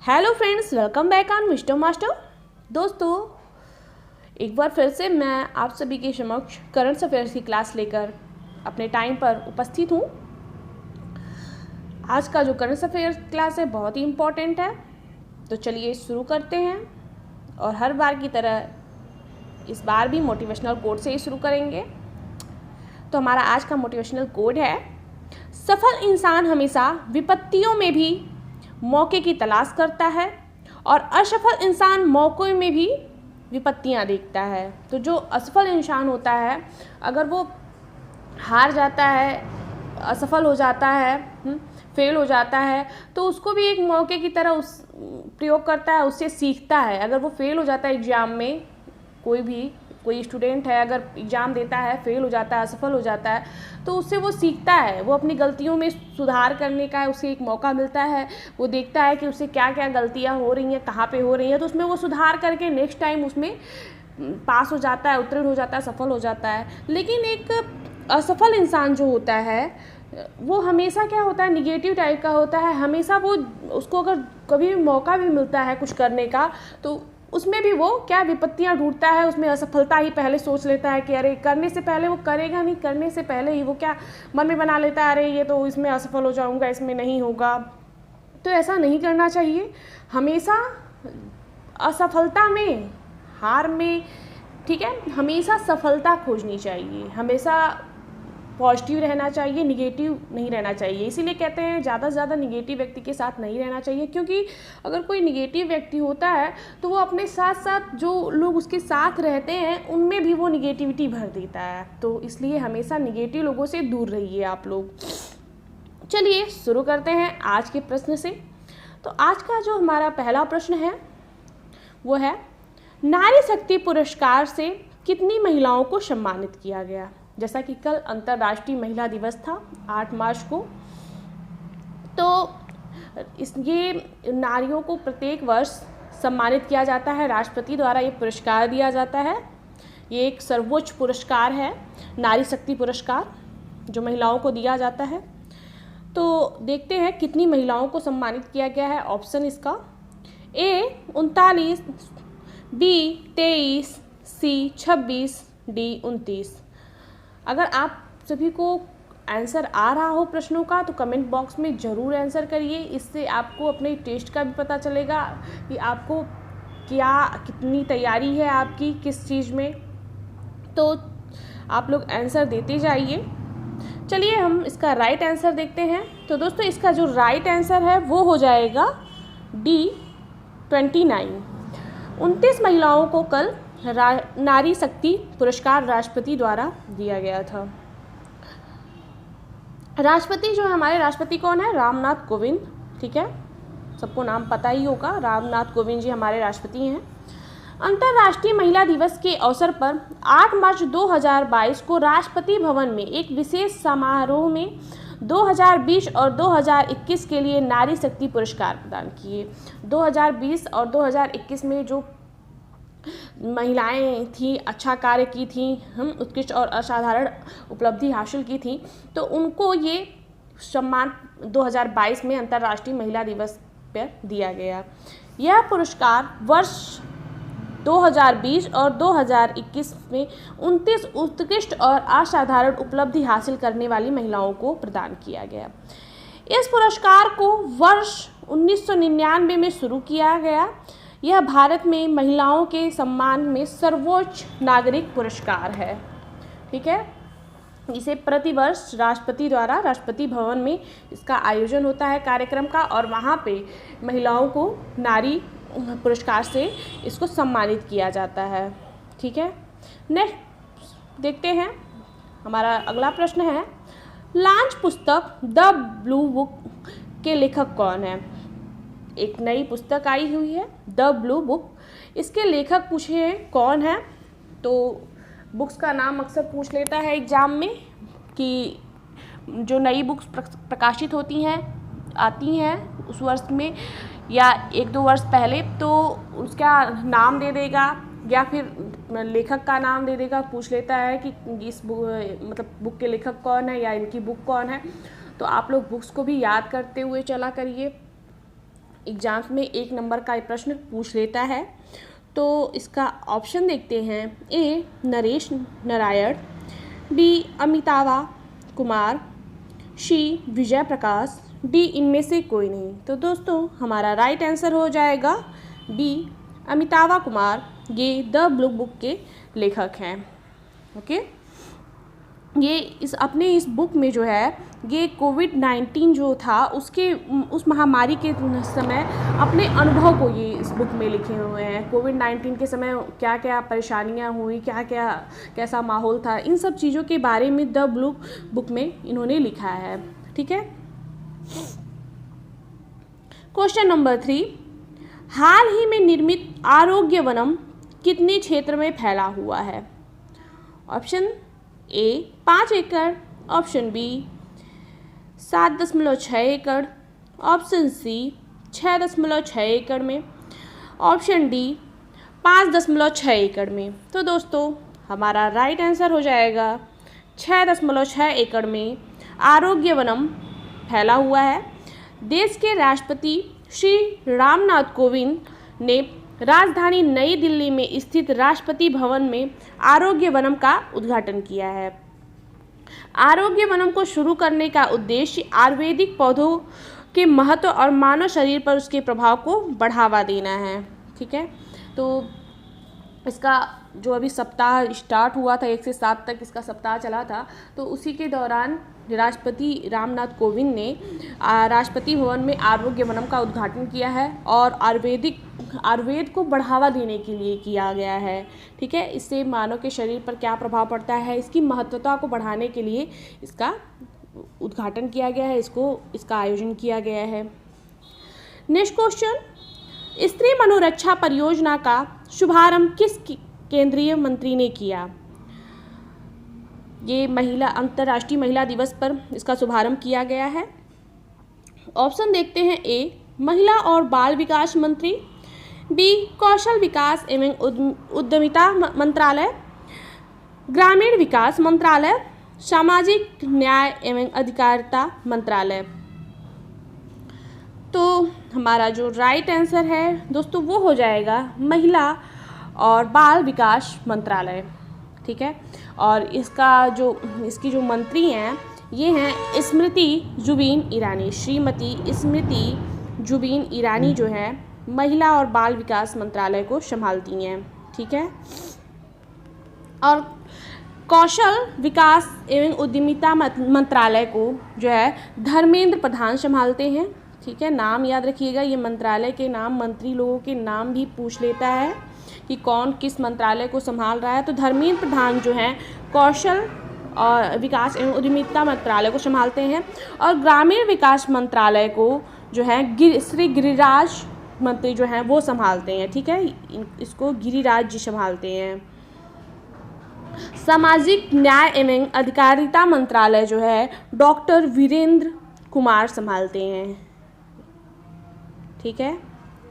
Hello friends, welcome back on wisdom master. दोस्तों, एक बार फिर से मैं आप सभी के समक्ष करंट अफेयर्स की क्लास लेकर अपने टाइम पर उपस्थित हूँ। आज का जो करंट अफेयर्स क्लास है बहुत ही इम्पोर्टेंट है, तो चलिए शुरू करते हैं। और हर बार की तरह इस बार भी मोटिवेशनल कोड से ही शुरू करेंगे। तो हमारा आज का मोटिवेशनल कोड है, सफल इंसान हमेशा विपत्तियों में भी मौके की तलाश करता है और असफल इंसान मौक़ों में भी विपत्तियां देखता है। तो जो असफल इंसान होता है, अगर वो हार जाता है, असफल हो जाता है, फेल हो जाता है, तो उसको भी एक मौके की तरह उस प्रयोग करता है, उससे सीखता है। अगर वो फेल हो जाता है एग्ज़ाम में, कोई स्टूडेंट है अगर एग्ज़ाम देता है, फेल हो जाता है, असफल हो जाता है, तो उससे वो सीखता है, वो अपनी गलतियों में सुधार करने का उसे एक मौका मिलता है। वो देखता है कि उससे क्या क्या गलतियां हो रही हैं, कहाँ पे हो रही हैं, तो उसमें वो सुधार करके नेक्स्ट टाइम उसमें पास हो जाता है, उत्तीर्ण हो जाता है, सफल हो जाता है। लेकिन एक असफल इंसान जो होता है, वो हमेशा क्या होता है, निगेटिव टाइप का होता है। हमेशा वो उसको अगर कभी भी मौका भी मिलता है कुछ करने का, तो उसमें भी वो क्या विपत्तियां ढूंढता है, उसमें असफलता ही पहले सोच लेता है कि अरे करने से पहले वो करेगा नहीं, करने से पहले ही वो क्या मन में बना लेता है, अरे ये तो इसमें असफल हो जाऊंगा, इसमें नहीं होगा। तो ऐसा नहीं करना चाहिए। हमेशा असफलता में, हार में, ठीक है, हमेशा सफलता खोजनी चाहिए, हमेशा पॉजिटिव रहना चाहिए, निगेटिव नहीं रहना चाहिए। इसीलिए कहते हैं ज़्यादा से ज़्यादा निगेटिव व्यक्ति के साथ नहीं रहना चाहिए, क्योंकि अगर कोई निगेटिव व्यक्ति होता है तो वो अपने साथ साथ जो लोग उसके साथ रहते हैं उनमें भी वो निगेटिविटी भर देता है। तो इसलिए हमेशा निगेटिव लोगों से दूर रहिए आप लोग। चलिए शुरू करते हैं आज के प्रश्न से। तो आज का जो हमारा पहला प्रश्न है वो है, नारी शक्ति पुरस्कार से कितनी महिलाओं को सम्मानित किया गया। जैसा कि कल अंतर्राष्ट्रीय महिला दिवस था 8 मार्च को, तो ये नारियों को प्रत्येक वर्ष सम्मानित किया जाता है, राष्ट्रपति द्वारा ये पुरस्कार दिया जाता है। ये एक सर्वोच्च पुरस्कार है, नारी शक्ति पुरस्कार, जो महिलाओं को दिया जाता है। तो देखते हैं कितनी महिलाओं को सम्मानित किया गया है। ऑप्शन इसका ए 39, बी 23, सी 26, डी 29। अगर आप सभी को आंसर आ रहा हो प्रश्नों का तो कमेंट बॉक्स में ज़रूर आंसर करिए। इससे आपको अपने टेस्ट का भी पता चलेगा कि आपको कितनी तैयारी है आपकी किस चीज़ में। तो आप लोग आंसर देते जाइए। चलिए हम इसका राइट आंसर देखते हैं। तो दोस्तों, इसका जो राइट आंसर है वो हो जाएगा डी 29। 29 महिलाओं को कल नारी शक्ति पुरस्कार राष्ट्रपति द्वारा दिया गया था। राष्ट्रपति जो है, हमारे राष्ट्रपति कौन है, रामनाथ कोविंद, ठीक है, सबको नाम पता ही होगा, रामनाथ कोविंद जी हमारे राष्ट्रपति हैं। अंतर्राष्ट्रीय महिला दिवस के अवसर पर 8 मार्च 2022 को राष्ट्रपति भवन में एक विशेष समारोह में 2020 और 2021 के लिए नारी शक्ति पुरस्कार प्रदान किए। 2020 और 2021 में जो महिलाएं थी, अच्छा कार्य की थी, हम उत्कृष्ट और असाधारण उपलब्धि हासिल की थी, तो उनको ये सम्मान 2022 में अंतर्राष्ट्रीय महिला दिवस पर दिया गया। यह पुरस्कार वर्ष 2020 और 2021 में 29 उत्कृष्ट और असाधारण उपलब्धि हासिल करने वाली महिलाओं को प्रदान किया गया। इस पुरस्कार को वर्ष 1999 में शुरू किया गया। यह भारत में महिलाओं के सम्मान में सर्वोच्च नागरिक पुरस्कार है, ठीक है। इसे प्रतिवर्ष राष्ट्रपति द्वारा राष्ट्रपति भवन में इसका आयोजन होता है कार्यक्रम का, और वहाँ पे महिलाओं को नारी पुरस्कार से इसको सम्मानित किया जाता है, ठीक है। नेक्स्ट देखते हैं, हमारा अगला प्रश्न है, लॉन्च पुस्तक द ब्लू बुक के लेखक कौन है। एक नई पुस्तक आई हुई है द ब्लू बुक, इसके लेखक पूछे हैं कौन है। तो बुक्स का नाम अक्सर पूछ लेता है एग्ज़ाम में कि जो नई बुक्स प्रकाशित होती हैं, आती हैं उस वर्ष में या 1-2 वर्ष पहले, तो उसका नाम दे देगा या फिर लेखक का नाम दे देगा। पूछ लेता है कि इस बुक के लेखक कौन है या इनकी बुक कौन है। तो आप लोग बुक्स को भी याद करते हुए चला करिए। एग्जाम्स में 1 नंबर का प्रश्न पूछ लेता है। तो इसका ऑप्शन देखते हैं। ए नरेश नारायण, बी अमितावा कुमार, सी विजय प्रकाश, डी इनमें से कोई नहीं। तो दोस्तों हमारा राइट आंसर हो जाएगा बी अमितावा कुमार। ये द ब्लू बुक के लेखक हैं। ओके, ये इस बुक में जो है ये कोविड-19 जो था उस महामारी के समय अपने अनुभव को ये इस बुक में लिखे हुए हैं। कोविड-19 के समय क्या क्या परेशानियां हुई, क्या क्या कैसा माहौल था, इन सब चीज़ों के बारे में द ब्लू बुक में इन्होंने लिखा है। ठीक है। क्वेश्चन नंबर 3, हाल ही में निर्मित आरोग्य वनम कितने क्षेत्र में फैला हुआ है? ऑप्शन ए 5 एकड़, ऑप्शन बी 7.6 एकड़, ऑप्शन सी 6.6 एकड़ में, ऑप्शन डी 5.6 एकड़ में। तो दोस्तों हमारा राइट आंसर हो जाएगा 6.6 एकड़ में आरोग्य वनम फैला हुआ है। देश के राष्ट्रपति श्री रामनाथ कोविंद ने राजधानी नई दिल्ली में स्थित राष्ट्रपति भवन में आरोग्य वनम का उद्घाटन किया है। आरोग्य वनम को शुरू करने का उद्देश्य आयुर्वेदिक पौधों के महत्व और मानव शरीर पर उसके प्रभाव को बढ़ावा देना है। ठीक है। तो इसका जो अभी सप्ताह स्टार्ट हुआ था, 1 से 7 तक इसका सप्ताह चला था, तो उसी के दौरान राष्ट्रपति रामनाथ कोविंद ने राष्ट्रपति भवन में आरोग्य वनम का उद्घाटन किया है और आयुर्वेद को बढ़ावा देने के लिए किया गया है। ठीक है। इससे मानव के शरीर पर क्या प्रभाव पड़ता है, इसकी महत्वता को बढ़ाने के लिए इसका उद्घाटन किया गया है, इसका आयोजन किया गया है। नेक्स्ट क्वेश्चन, स्त्री मनोरक्षा परियोजना का शुभारंभ किस केंद्रीय मंत्री ने किया? ये अंतर्राष्ट्रीय महिला दिवस पर इसका शुभारंभ किया गया है। ऑप्शन देखते हैं। ए महिला और बाल विकास मंत्री, बी कौशल विकास एवं उद्यमिता मंत्रालय, ग्रामीण विकास मंत्रालय, सामाजिक न्याय एवं अधिकारिता मंत्रालय। तो हमारा जो राइट आंसर है दोस्तों वो हो जाएगा महिला और बाल विकास मंत्रालय। ठीक है। और इसकी जो मंत्री हैं ये हैं स्मृति जुबिन ईरानी। श्रीमती स्मृति जुबिन ईरानी जो है महिला और बाल विकास मंत्रालय को संभालती हैं। ठीक है। और कौशल विकास एवं उद्यमिता मंत्रालय को जो है धर्मेंद्र प्रधान संभालते हैं। ठीक है। नाम याद रखिएगा, ये मंत्रालय के नाम मंत्री लोगों के नाम भी पूछ लेता है कि कौन किस मंत्रालय को संभाल रहा है। तो धर्मेंद्र प्रधान जो हैं कौशल और विकास एवं उद्यमिता मंत्रालय को संभालते हैं और ग्रामीण विकास मंत्रालय को जो है श्री गिरिराज मंत्री जो हैं वो संभालते हैं। ठीक है। इसको गिरिराज जी संभालते हैं। सामाजिक न्याय एवं अधिकारिता मंत्रालय जो है डॉक्टर वीरेंद्र कुमार संभालते हैं। ठीक है।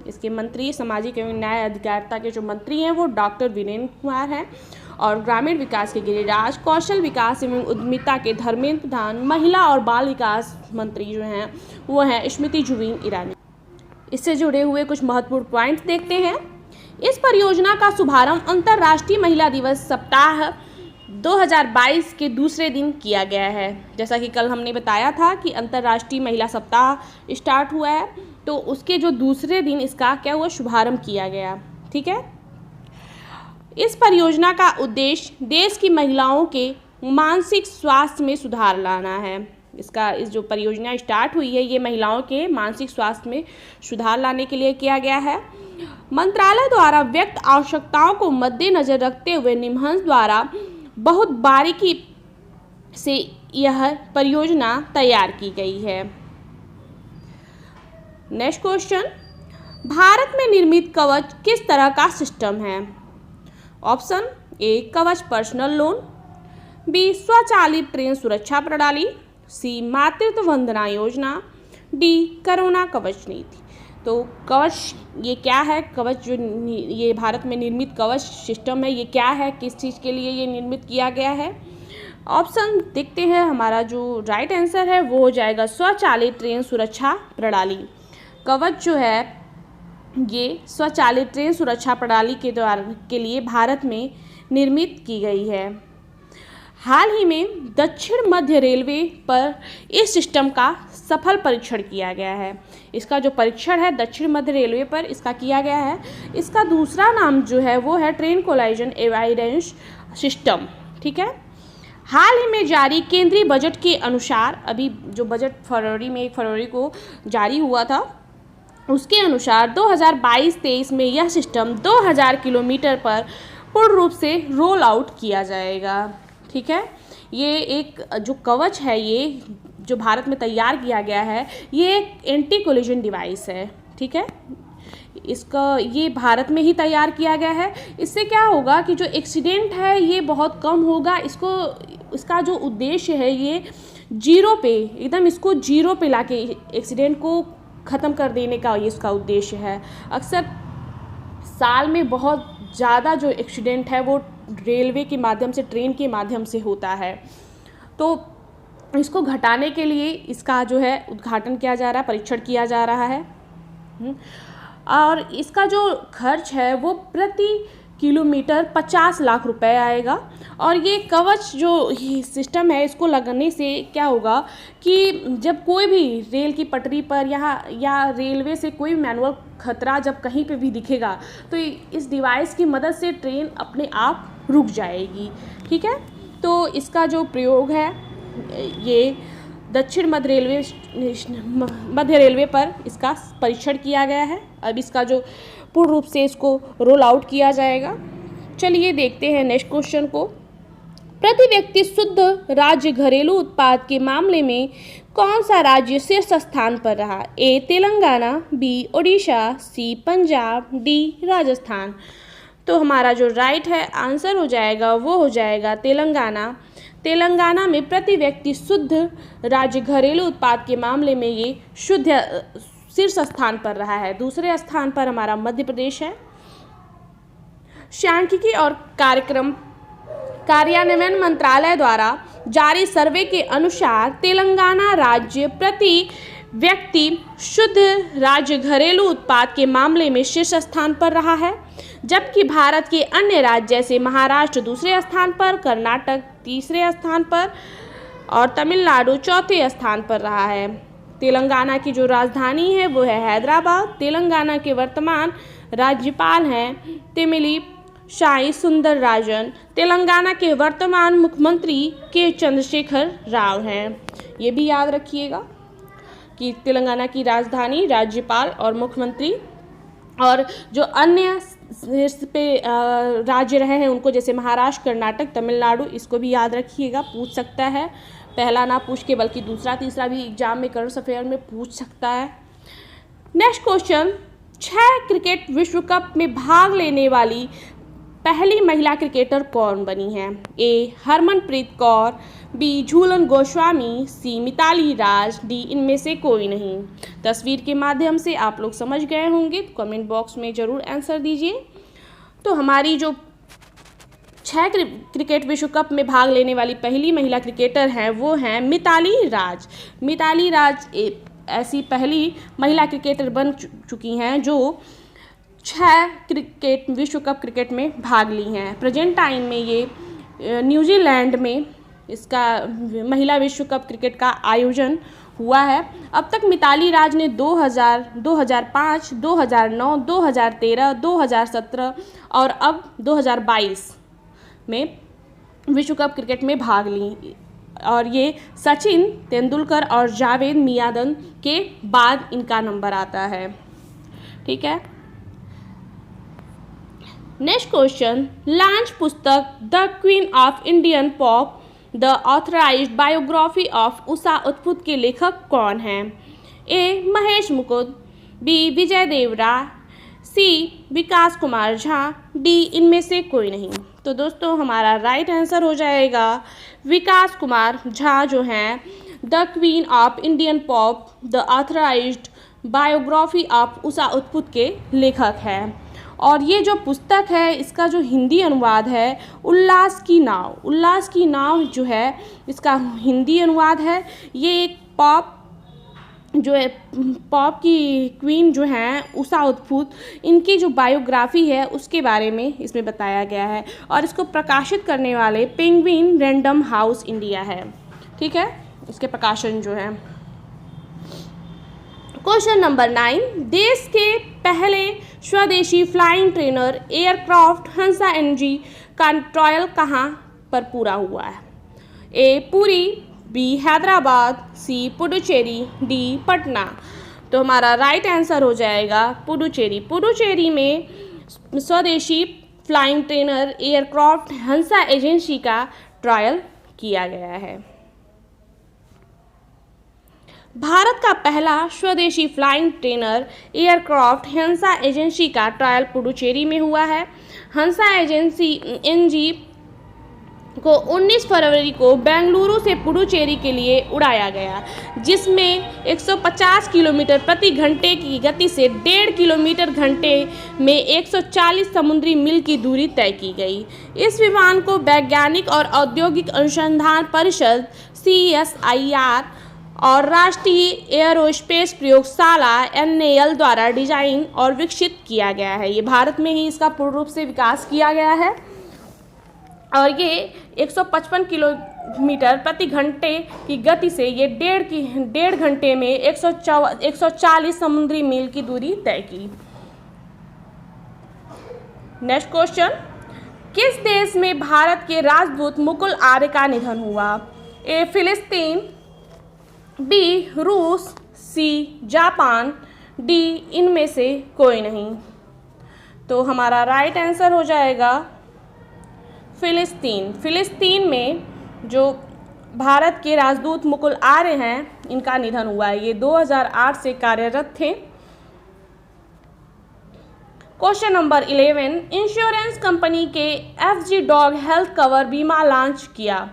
इसके मंत्री सामाजिक एवं न्याय अधिकारिता के जो मंत्री हैं वो डॉक्टर वीरेंद्र कुमार हैं और ग्रामीण विकास के गिरिराज, कौशल विकास एवं उद्यमिता के धर्मेंद्र प्रधान, महिला और बाल विकास मंत्री जो हैं वो हैं स्मृति जुबिन ईरानी। इससे जुड़े हुए कुछ महत्वपूर्ण पॉइंट्स देखते हैं। इस परियोजना का शुभारंभ अंतर्राष्ट्रीय महिला दिवस सप्ताह 2022 के दूसरे दिन किया गया है। जैसा कि कल हमने बताया था कि अंतर्राष्ट्रीय महिला सप्ताह स्टार्ट हुआ है, तो उसके जो दूसरे दिन इसका क्या हुआ, शुभारंभ किया गया। ठीक है। इस परियोजना का उद्देश्य देश की महिलाओं के मानसिक स्वास्थ्य में सुधार लाना है। इस जो परियोजना स्टार्ट हुई है ये महिलाओं के मानसिक स्वास्थ्य में सुधार लाने के लिए किया गया है। मंत्रालय द्वारा व्यक्त आवश्यकताओं को मद्देनजर रखते हुए निमहंस द्वारा बहुत बारीकी से यह परियोजना तैयार की गई है। नेक्स्ट क्वेश्चन, भारत में निर्मित कवच किस तरह का सिस्टम है? ऑप्शन ए कवच पर्सनल लोन, बी स्वचालित ट्रेन सुरक्षा प्रणाली, सी मातृत्व वंदना योजना, डी कोरोना कवच नीति। तो कवच ये क्या है? कवच जो ये भारत में निर्मित कवच सिस्टम है ये क्या है, किस चीज़ के लिए ये निर्मित किया गया है? ऑप्शन देखते हैं। हमारा जो राइट आंसर है वो हो जाएगा स्वचालित ट्रेन सुरक्षा प्रणाली। कवच जो है ये स्वचालित ट्रेन सुरक्षा प्रणाली के लिए भारत में निर्मित की गई है। हाल ही में दक्षिण मध्य रेलवे पर इस सिस्टम का सफल परीक्षण किया गया है। इसका जो परीक्षण है दक्षिण मध्य रेलवे पर इसका किया गया है। इसका दूसरा नाम जो है वो है ट्रेन कोलाइजन अवॉइडेंस सिस्टम। ठीक है। हाल ही में जारी केंद्रीय बजट के अनुसार, अभी जो बजट 1 फरवरी को जारी हुआ था, उसके अनुसार 2022-23 में यह सिस्टम 2000 किलोमीटर पर पूर्ण रूप से रोल आउट किया जाएगा। ठीक है। ये एक जो कवच है ये जो भारत में तैयार किया गया है ये एक एंटी कोलिजन डिवाइस है। ठीक है। इसका ये भारत में ही तैयार किया गया है। इससे क्या होगा कि जो एक्सीडेंट है ये बहुत कम होगा। इसका जो उद्देश्य है ये जीरो पे, एकदम इसको जीरो पे लाके एक्सीडेंट को ख़त्म कर देने का ये इसका उद्देश्य है। अक्सर साल में बहुत ज़्यादा जो एक्सीडेंट है वो रेलवे के माध्यम से, ट्रेन के माध्यम से होता है, तो इसको घटाने के लिए इसका जो है उद्घाटन किया जा रहा है, परीक्षण किया जा रहा है। और इसका जो खर्च है वो प्रति किलोमीटर 50 लाख रुपए आएगा। और ये कवच जो सिस्टम है इसको लगने से क्या होगा कि जब कोई भी रेल की पटरी पर या रेलवे से कोई मैनुअल खतरा जब कहीं पे भी दिखेगा तो इस डिवाइस की मदद से ट्रेन अपने आप रुक जाएगी। ठीक है। तो इसका जो प्रयोग है ये दक्षिण मध्य रेलवे पर इसका परीक्षण किया गया है। अब इसका जो पूर्ण रूप से इसको रोल आउट किया जाएगा। चलिए देखते हैं नेक्स्ट क्वेश्चन को। प्रति व्यक्ति शुद्ध राज्य घरेलू उत्पाद के मामले में कौन सा राज्य शीर्ष स्थान पर रहा? ए तेलंगाना, बी ओडिशा, सी पंजाब, डी राजस्थान। तो हमारा जो राइट है आंसर हो जाएगा वो हो जाएगा तेलंगाना। तेलंगाना में प्रति व्यक्ति शुद्ध राज्य घरेलू उत्पाद के मामले में ये शीर्ष स्थान पर रहा है। दूसरे स्थान पर हमारा मध्य प्रदेश है। सांख्यिकी और कार्यक्रम कार्यान्वयन मंत्रालय द्वारा जारी सर्वे के अनुसार तेलंगाना राज्य प्रति व्यक्ति शुद्ध राज्य घरेलू उत्पाद के मामले में शीर्ष स्थान पर रहा है, जबकि भारत के अन्य राज्य जैसे महाराष्ट्र दूसरे स्थान पर, कर्नाटक तीसरे स्थान पर और तमिलनाडु चौथे स्थान पर रहा है। तेलंगाना की जो राजधानी है वो है हैदराबाद। तेलंगाना के वर्तमान राज्यपाल हैं तमिली साई सुंदर राजन। तेलंगाना के वर्तमान मुख्यमंत्री के चंद्रशेखर राव हैं। ये भी याद रखिएगा कि तेलंगाना की राजधानी, राज्यपाल और मुख्यमंत्री, और जो अन्य पे राज्य रहे हैं उनको जैसे महाराष्ट्र, कर्नाटक, तमिलनाडु, इसको भी याद रखिएगा, पूछ सकता है। पहला ना पूछ के बल्कि दूसरा तीसरा भी एग्जाम में करंट अफेयर में पूछ सकता है। नेक्स्ट क्वेश्चन, 6 क्रिकेट विश्व कप में भाग लेने वाली पहली महिला क्रिकेटर कौन बनी है? ए हरमनप्रीत कौर, बी झूलन गोस्वामी, सी मिताली राज, डी इनमें से कोई नहीं। तस्वीर के माध्यम से आप लोग समझ गए होंगे, तो कमेंट बॉक्स में ज़रूर आंसर दीजिए। तो हमारी जो 6 क्रिकेट विश्व कप में भाग लेने वाली पहली महिला क्रिकेटर हैं वो हैं मिताली राज। मिताली राज ऐसी पहली महिला क्रिकेटर बन चुकी हैं जो 6 क्रिकेट विश्व कप क्रिकेट में भाग ली हैं। प्रेजेंट टाइम में ये न्यूजीलैंड में इसका महिला विश्व कप क्रिकेट का आयोजन हुआ है। अब तक मिताली राज ने 2000, 2005, 2009, 2013, 2017 और अब 2022 में विश्व कप क्रिकेट में भाग ली, और ये सचिन तेंदुलकर और जावेद मियांदाद के बाद इनका नंबर आता है। ठीक है। नेक्स्ट क्वेश्चन, लॉन्च पुस्तक the queen of Indian pop the authorised biography of Usha Uthup के लेखक कौन हैं? A Mahesh Mukund, B Vijay Devra, C Vikas Kumar Jha, D इनमें से कोई नहीं। तो दोस्तों हमारा राइट आंसर हो जाएगा विकास कुमार झा, जो हैं the queen of Indian pop the authorised biography of Usha Uthup के लेखक हैं। और ये जो पुस्तक है इसका जो हिंदी अनुवाद है उल्लास की नाव। उल्लास की नाव जो है इसका हिंदी अनुवाद है। ये एक पॉप जो है पॉप की क्वीन जो हैं उषा उथपुत, इनकी जो बायोग्राफी है उसके बारे में इसमें बताया गया है और इसको प्रकाशित करने वाले पेंगुइन रैंडम हाउस इंडिया है। ठीक है, इसके प्रकाशन जो है। क्वेश्चन नंबर 9, देश के पहले स्वदेशी फ्लाइंग ट्रेनर एयरक्राफ्ट हंसा एनजी का ट्रायल कहाँ पर पूरा हुआ है? ए पुरी, बी हैदराबाद, सी पुडुचेरी, डी पटना। तो हमारा राइट आंसर हो जाएगा पुडुचेरी। पुडुचेरी में स्वदेशी फ्लाइंग ट्रेनर एयरक्राफ्ट हंसा एजेंसी का ट्रायल किया गया है। भारत का पहला स्वदेशी फ्लाइंग ट्रेनर एयरक्राफ्ट हंसा एजेंसी का ट्रायल पुडुचेरी में हुआ है। हंसा एजेंसी एनजी को 19 फरवरी को बेंगलुरु से पुडुचेरी के लिए उड़ाया गया, जिसमें 150 किलोमीटर प्रति घंटे की गति से 1.5 किलोमीटर घंटे में 140 समुद्री मील की दूरी तय की गई। इस विमान को वैज्ञानिक और औद्योगिक अनुसंधान परिषद CSIR और राष्ट्रीय एयरोस्पेस प्रयोगशाला NAL द्वारा डिजाइन और विकसित किया गया है। ये भारत में ही इसका पूर्ण रूप से विकास किया गया है और ये 155 किलोमीटर प्रति घंटे की गति से ये 1.5 घंटे में 140 समुद्री मील की दूरी तय की। नेक्स्ट क्वेश्चन, किस देश में भारत के राजदूत मुकुल आर्य का निधन हुआ? ए फिलिस्तीन, बी रूस, सी जापान, डी इनमें से कोई नहीं। तो हमारा राइट आंसर हो जाएगा फिलिस्तीन। फिलिस्तीन में जो भारत के राजदूत मुकुल आर्य हैं, इनका निधन हुआ है। ये 2008 से कार्यरत थे। क्वेश्चन नंबर 11, इंश्योरेंस कंपनी के FG डॉग हेल्थ कवर बीमा लॉन्च किया।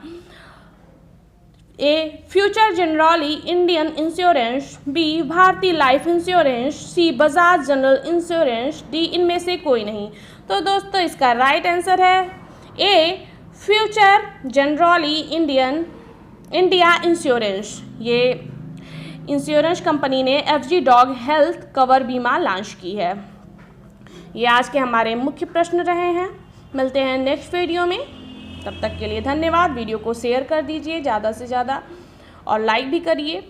A Future Generali Indian insurance, B Bharatiya life insurance, C Bajaj general insurance, D इनमें से कोई नहीं। तो दोस्तों इसका राइट आंसर है ए फ्यूचर जनरली इंडिया इंश्योरेंस। ये इंश्योरेंस कंपनी ने FG डॉग हेल्थ कवर बीमा लॉन्च की है। ये आज के हमारे मुख्य प्रश्न रहे हैं। मिलते हैं नेक्स्ट वीडियो में, तब तक के लिए धन्यवाद। वीडियो को शेयर कर दीजिए ज़्यादा से ज़्यादा और लाइक भी करिए।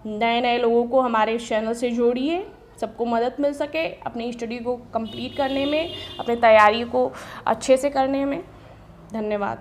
नए नए लोगों को हमारे चैनल से जोड़िए, सबको मदद मिल सके अपनी स्टडी को कंप्लीट करने में, अपनी तैयारी को अच्छे से करने में। धन्यवाद।